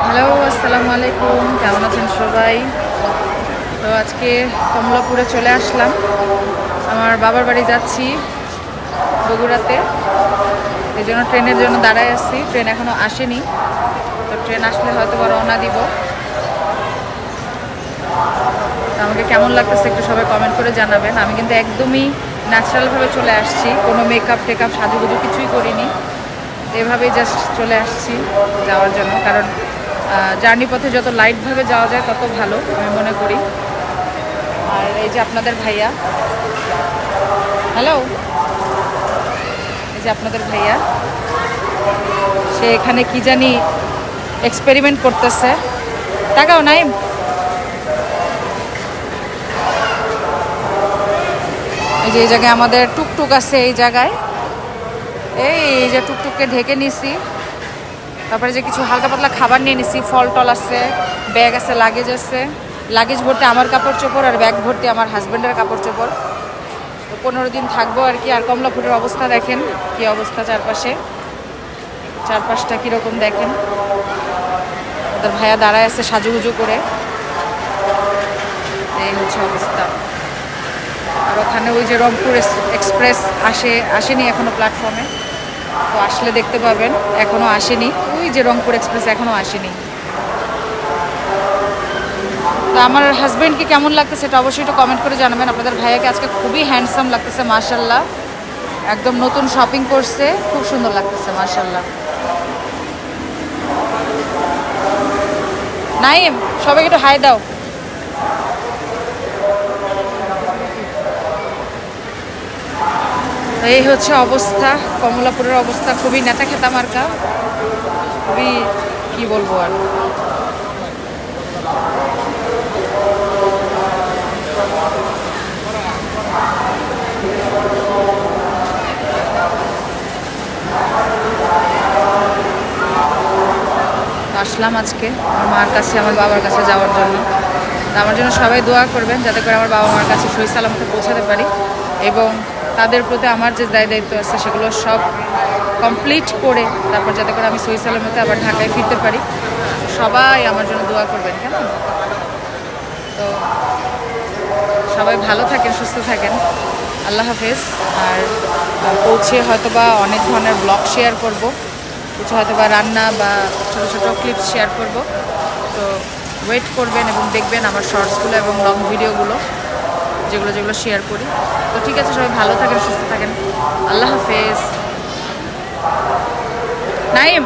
Hello, আসসালামু আলাইকুম। কেমন আছেন সবাই? তো আজকে কমলাপুরে চলে আসলাম। আমার বাবার বাড়ি যাচ্ছি বগুড়াতে, এই জন্য ট্রেনের জন্য দাঁড়ায় আসছি। ট্রেন এখনও আসেনি, তো ট্রেন আসলে হয়তো বা রওনা দিব। আমাকে কেমন লাগতেছে একটু সবাই কমেন্ট করে জানাবেন। আমি কিন্তু একদমই ন্যাচারালভাবে চলে আসছি, কোনো মেকআপ টেকআপ সাজুগুজু কিছুই করিনি, এভাবেই জাস্ট চলে আসছি যাওয়ার জন্য। কারণ জার্নি পথে যত লাইটভাবে যাওয়া যায় তত ভালো আমি মনে করি। আর এই যে আপনাদের ভাইয়া, হ্যালো, এই যে আপনাদের ভাইয়া, সে এখানে কি জানি এক্সপেরিমেন্ট করতেছে। তাকাও নাইম। এই যে এই জায়গায় আমাদের টুকটুক আছে, এই জায়গায় এই যে টুকটুককে ঢেকে নিছি। তারপরে যে কিছু হালকা পাতলা খাবার নিয়ে নিছি, ফল টল আছে, ব্যাগ আছে, লাগেজ আছে। লাগেজ ভর্তি আমার কাপড় চোপড় আর ব্যাগ ভর্তি আমার হাজব্যান্ডের কাপড় চোপড়। তো 15 দিন থাকবো আর কি। আর কমলাপুরের অবস্থা দেখেন কি অবস্থা, চারপাশটা কীরকম দেখেন। ওদের ভাইয়া দাঁড়ায় আছে সাজুগুজু করে, এই হচ্ছে অবস্থা। আর ওখানে ওই যে রংপুর এক্সপ্রেস আসেনি এখনও প্ল্যাটফর্মে, তো আসলে দেখতে পাবেন এখনও আসেনি। ওই যে রংপুর এক্সপ্রেস এখনও আসেনি। তো আমার হাজব্যান্ডকে কেমন লাগছে সেটা অবশ্যই একটু কমেন্ট করে জানাবেন। আপনাদের ভাইয়াকে আজকে খুবই হ্যান্ডসাম লাগতেছে মাশাল্লাহ, একদম নতুন শপিং করছে, খুব সুন্দর লাগতেছে মাশাল্লাহ। নাইম, সবাইকে একটু হাই দাও। এই হচ্ছে অবস্থা, কমলাপুরের অবস্থা খুবই নেতা খেতা মার্কা, খুবই কি বলবো আর। আসলাম আজকে আমার মার কাছে, আমার বাবার কাছে যাওয়ার জন্য। আমার জন্য সবাই দোয়া করবেন যাতে করে আমার বাবা মার কাছে সহি সালামতে পৌঁছাতে পারি, এবং তাদের প্রতি আমার যে দায়িত্ব আছে সেগুলো সব কমপ্লিট করে তারপর যাতে করে আমি সহি সালামতে আবার ঢাকায় ফিরতে পারি। সবাই আমার জন্য দোয়া করবেন, কেমন? তো সবাই ভালো থাকেন, সুস্থ থাকেন, আল্লাহ হাফেজ। আর পৌঁছে হয়তোবা অনেক ধরনের ব্লগ শেয়ার করব, কিছু হয়তো বা রান্না বা ছোটো ছোটো ক্লিপস শেয়ার করব। তো ওয়েট করবেন এবং দেখবেন আমার শর্টসগুলো এবং লং ভিডিওগুলো যেগুলো শেয়ার করি। তো ঠিক আছে, সবাই ভালো থাকেন, সুস্থ থাকেন, আল্লাহ হাফেজ। নাইম।